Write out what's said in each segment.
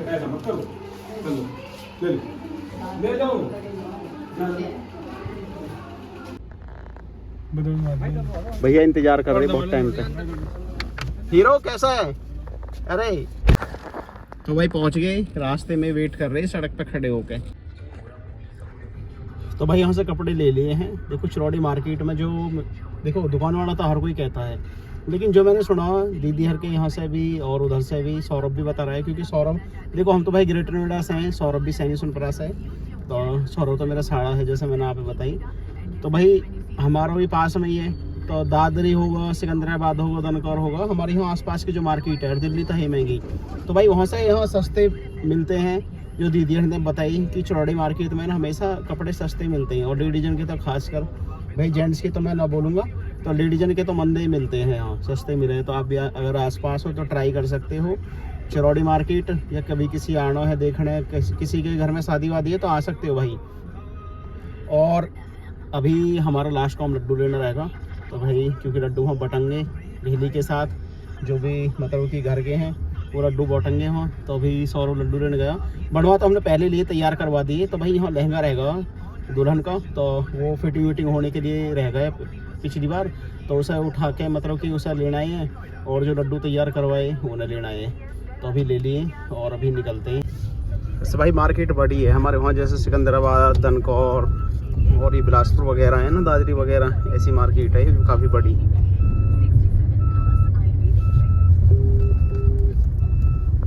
ऐसा मत करो, ले जाओ। भैया इंतजार कर रहे बहुत टाइम तक। हीरो कैसा है? अरे तो भाई पहुंच गए, रास्ते में वेट कर रहे सड़क पे खड़े होके। तो भाई यहाँ से कपड़े ले लिए हैं। देखो चिरौड़ी मार्केट में जो देखो दुकान वाला तो हर कोई कहता है, लेकिन जो मैंने सुना दीदी हर के यहाँ से भी और उधर से भी, सौरभ भी बता रहा है, क्योंकि सौरभ देखो हम तो भाई ग्रेटर नोएडा से हैं, सौरभ भी सैनी सुनपुरा से है। तो सौरभ तो मेरा साड़ा है जैसे मैंने आप बताई। तो भाई हमारा भी पास में ही है, तो दादरी होगा, सिकंदराबाद होगा, दनकौर होगा, हमारे यहाँ आसपास की जो मार्केट है, दिल्ली तो है महंगी, तो भाई वहाँ से यहाँ सस्ते मिलते हैं। जो दीदी ने बताई कि चिरौड़ी मार्केट में ना हमेशा कपड़े सस्ते मिलते हैं, और लेडीजन के तो खासकर, भाई जेंट्स के तो मैं ना बोलूँगा, तो लेडीजन के तो मंदे ही मिलते हैं, यहाँ सस्ते मिले हैं। तो आप भी अगर आसपास हो तो ट्राई कर सकते हो चिरौड़ी मार्केट, या कभी किसी आना है देखने, किसी के घर में शादी वादी है तो आ सकते हो भाई। और अभी हमारा लास्ट काम लड्डू लेना रहेगा, तो भाई क्योंकि लड्डू हम बटेंगे ढीली के साथ, जो भी मतलब कि घर के हैं वो लड्डू बांटेंगे वहाँ। तो अभी सौरभ लड्डू लेने गया, बनवा तो हमने पहले लिए, तैयार करवा दिए। तो भाई यहाँ लहंगा रहेगा दुल्हन का, तो वो फिटिंग विटिंग होने के लिए रह गया पिछली बार, तो उसे उठा के मतलब कि उसे लेना ही है, और जो लड्डू तैयार करवाए उन्हें लेना है। तो अभी ले लिए और अभी निकलते हैं। वैसे भाई मार्केट बड़ी है हमारे वहाँ, जैसे सिकंदराबाद, दनकौर और ये बिलासपुर वगैरह है ना, दादरी वगैरह, ऐसी मार्केट है काफ़ी बड़ी।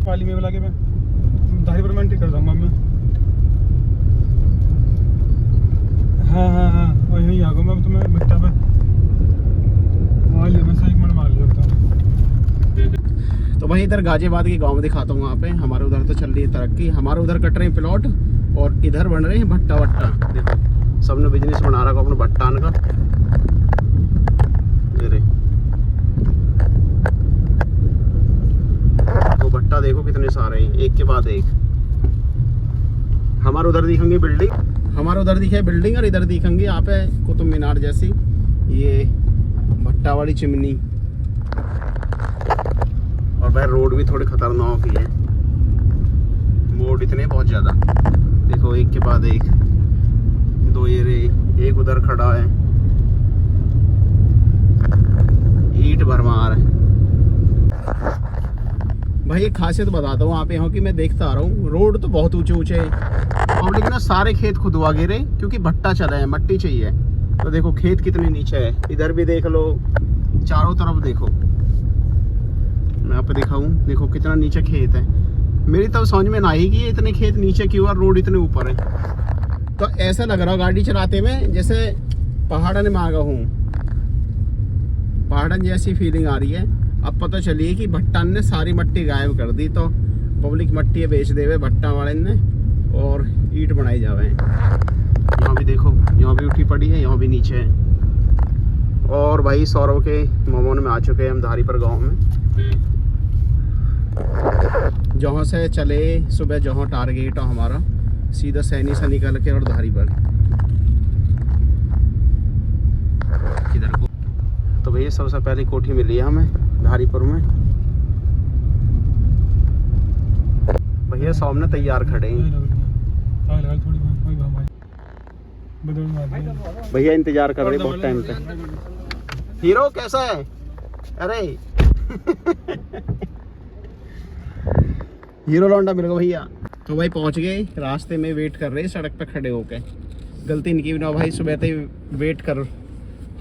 पाली में बुला के मैं दाढ़ी पर मैं कर दूंगा मैं। हाँ वही आ गया मैं तुम्हें भट्टा पे मार लिया, मैं 1 मिनट मार लिया था। तो भाई इधर गाजियाबाद के गांव दिखाता हूँ। वहाँ पे हमारे उधर तो चल रही है तरक्की, हमारे उधर कट रहे हैं प्लॉट, और इधर बन रहे हैं भट्टा वट्टा। देखो सबने बिजनेस बना रखा अपने भट्टान का। वो भट्टा देखो कितने सारे हैं, एक के बाद एक। हमारे उधर दिखेंगे बिल्डिंग, हमारे उधर दिखे बिल्डिंग, और इधर दिखेंगे यहाँ पे कुतुब मीनार जैसी ये भट्टा वाली चिमनी। और भाई रोड भी थोड़ी खतरनाक ही है, मोड़ इतने बहुत ज़्यादा। देखो एक के बाद एक, दो ये रे, एक उधर खड़ा है, ईंट भरमार है। भाई एक खासियत बताता हूँ आप यहाँ की, मैं देखता आ रहा हूँ रोड तो बहुत ऊंचे ऊंचे है, और लेकिन ना सारे खेत खुदवा गिरे क्योंकि भट्टा चला है, मट्टी चाहिए। तो देखो खेत कितने नीचे है, इधर भी देख लो, चारों तरफ देखो, मैं आप दिखाऊं, देखो कितना नीचे खेत है। मेरी तो समझ में ना आई कि ये इतने खेत नीचे क्यों और रोड इतने ऊपर है। तो ऐसा लग रहा गाड़ी चलाते में जैसे पहाड़न में आ गया हूँ, पहाड़न जैसी फीलिंग आ रही है। अब पता चलिए कि भट्टान ने सारी मट्टी गायब कर दी, तो पब्लिक मट्टी बेच देवे भट्टा वाले ने, और ईंट बनाई जावे। यहाँ भी देखो, यहाँ भी उठी पड़ी है, यहाँ भी नीचे है। और भाई सौरभ के मोमोन में आ चुके हैं हम धारीपर गांव में, जहाँ से चले सुबह, जहाँ टारगेट है हमारा, सीधा सैनी से निकल के और धारीपर किधर को। तो भैया सबसे पहले कोठी मिली है हमें धारीपुर में। भैया सामने तैयार खड़े हैं, भैया इंतजार कर रहे बहुत टाइम तक। हीरो कैसा है? अरे हीरो लौंडा मिल गया भैया। तो भाई पहुंच गए, रास्ते में वेट कर रहे सड़क पे खड़े होके। गलती इनकी भी ना भाई, सुबह से वेट कर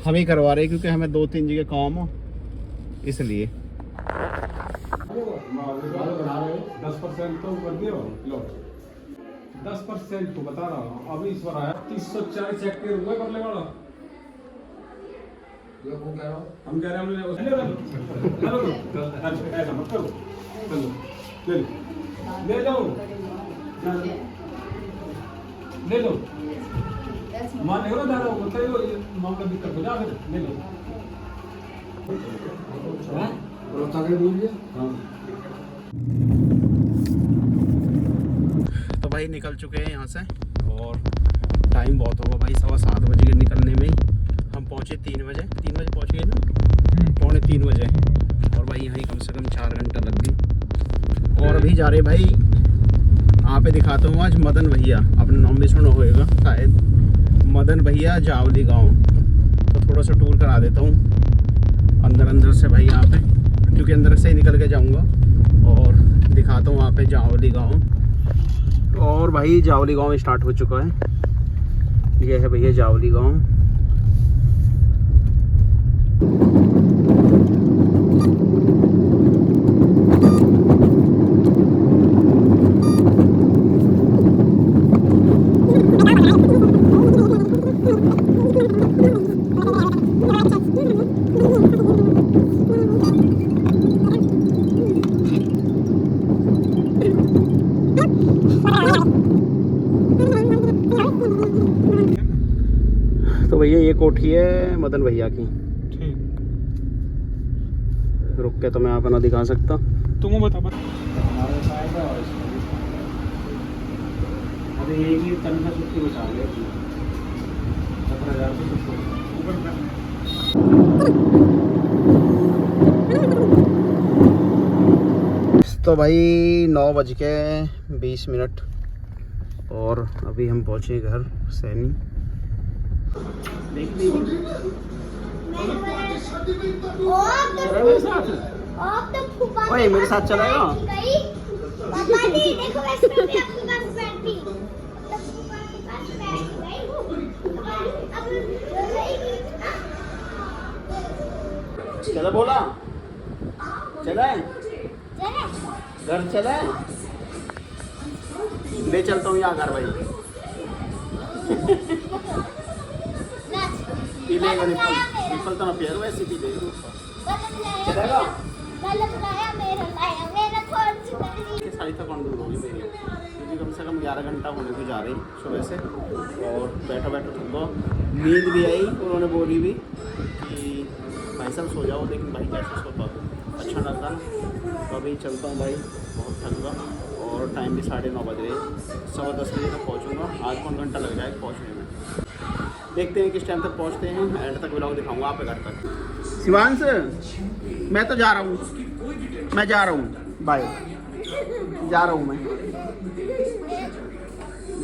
हम ही करवा रहे, क्योंकि हमें 2-3 जगह काम हो इसलिए। 10% तो कर दिया लो, 10% को बता रहा हूँ। अभी इस बार आया 340 हेक्टेयर हुआ कर ले वाला। हम कह रहे हैं ऐसा मत करो, ले जाओ, ले लो, मान नहीं हो रहा दादा, बताइए मामला दिक्कत हो जा, ले लो। तो भाई निकल चुके हैं यहाँ से, और टाइम बहुत होगा भाई, 7:15 बजे के निकलने में ही हम पहुँचे 3 बजे पहुँच गए ना, 2:45 बजे। और भाई यहाँ कम से कम 4 घंटा लग गई। और अभी जा रहे भाई यहाँ पे दिखाता हूँ आज मदन भैया, आपने नाम भी सुना होगा शायद, मदन भैया जावली गांव। तो थोड़ा सा टूर करा देता हूँ अंदर से भाई यहाँ पे, क्योंकि अंदर से ही निकल के जाऊँगा और दिखाता हूँ वहाँ पे जावली गांव। और भाई जावली गांव स्टार्ट हो चुका है, यह है भैया जावली गांव। तो भैया ये कोठी है मदन भैया की। ठीक, रुक के तो मैं अपना दिखा सकता। तुम बता अभी एक ही तनख्वाह छुट्टी को चाल रहे 17,000 से तो भाई 9:20 और अभी हम पहुँचे घर सैनी। मेरे साथ चलेगा। चलो बोला चले घर चले, ले चलता हूँ यहाँ घर भाई। पी लेगा निपल तो ना पिएगा, वैसे पी लेगा चलेगा। सारी थकान दूर होगी मेरी, क्योंकि कम से कम 11 घंटा होने को जा रही सुबह से, और बैठा थक गया, नींद भी आई। उन्होंने बोली भी कि भाई साहब सो जाओ, लेकिन भाई कैसे सोता अच्छा लगता ना। तो अभी चलता हूँ भाई, बहुत थक गया और टाइम भी 9:30 बज रहे, 10:15 बजे तक पहुँचूँगा। आज 1 घंटा लग जाएगा पहुँचने में, देखते हैं किस टाइम तक पहुँचते हैं। एंड तक व्लॉग दिखाऊंगा आप घर तक। शिवांश मैं तो जा रहा हूँ, मैं जा रहा हूँ, बाय, जा रहा हूँ, मैं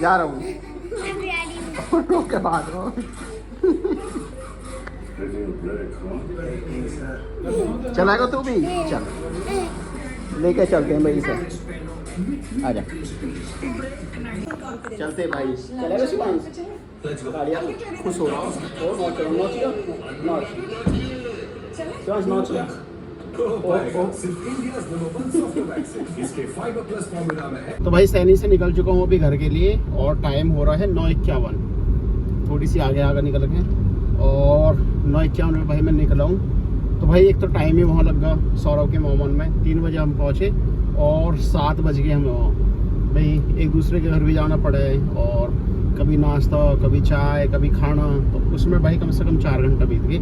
जा रहा हूँ फोटो के बाद। चलाएगा तू भी, चल लेके चलते हैं भाई से, आजा चलते भाई। चलेगा शिवांश, खुश हो रहा हूँ। तो भाई सैनी से निकल चुका हूँ अभी घर के लिए, और टाइम हो रहा है 9:51, थोड़ी सी आगे निकल गए, और 9:51 में भाई मैं निकला हूँ। तो भाई एक तो टाइम ही वहाँ लग गया सौरभ के मोमन में, 3 बजे हम पहुँचे और 7 बज गए हमें वहाँ। भाई एक दूसरे के घर भी जाना पड़े, और कभी नाश्ता, कभी चाय, कभी खाना, तो उसमें भाई कम से कम 4 घंटा बीत गए।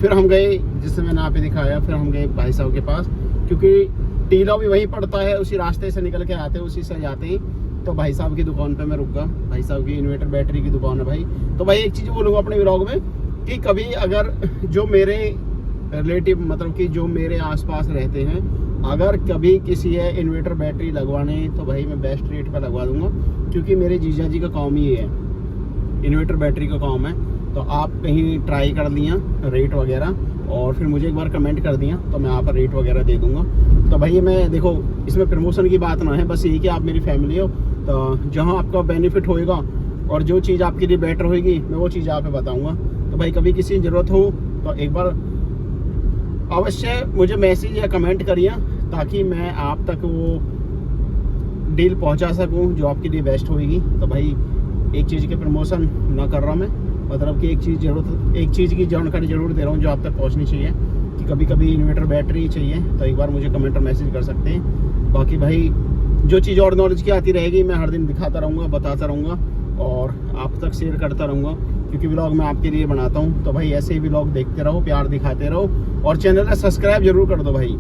फिर हम गए, जिससे मैंने यहाँ पे दिखाया, फिर हम गए भाई साहब के पास, क्योंकि टीला भी वहीं पड़ता है, उसी रास्ते से निकल के आते हैं, उसी से जाते ही। तो भाई साहब की दुकान पे मैं रुक गया, भाई साहब की इन्वर्टर बैटरी की दुकान है भाई। तो भाई एक चीज़ बोलूँगा अपने व्लॉग में कि कभी अगर जो मेरे रिलेटिव, मतलब कि जो मेरे आसपास रहते हैं, अगर कभी किसी है इन्वर्टर बैटरी लगवाने, तो भाई मैं बेस्ट रेट पर लगवा दूंगा, क्योंकि मेरे जीजा जी का काम ही है, इन्वर्टर बैटरी का काम है। तो आप कहीं ट्राई कर लिया रेट वगैरह, और फिर मुझे एक बार कमेंट कर दिया, तो मैं यहाँ पर रेट वगैरह दे दूंगा। तो भाई मैं देखो, इसमें प्रमोशन की बात ना है, बस यही कि आप मेरी फैमिली हो, तो जहाँ आपका बेनिफिट होएगा और जो चीज़ आपके लिए बेटर होएगी, मैं वो चीज़ आप बताऊँगा। तो भाई कभी किसी की ज़रूरत हो तो एक बार अवश्य मुझे मैसेज या कमेंट करिए, ताकि मैं आप तक वो डील पहुंचा सकूं जो आपके लिए बेस्ट होगी। तो भाई एक चीज़ के प्रमोशन ना कर रहा मैं, मतलब कि एक चीज़ की जानकारी जरूर दे रहा हूं जो आप तक पहुंचनी चाहिए, कि कभी कभी इन्वर्टर बैटरी चाहिए तो एक बार मुझे कमेंट और मैसेज कर सकते हैं। बाकी भाई जो चीज़ और नॉलेज की आती रहेगी मैं हर दिन दिखाता रहूँगा, बताता रहूँगा और आप तक शेयर करता रहूँगा, क्योंकि व्लॉग मैं आपके लिए बनाता हूँ। तो भाई ऐसे ही व्लॉग देखते रहो, प्यार दिखाते रहो, और चैनल को सब्सक्राइब जरूर कर दो भाई।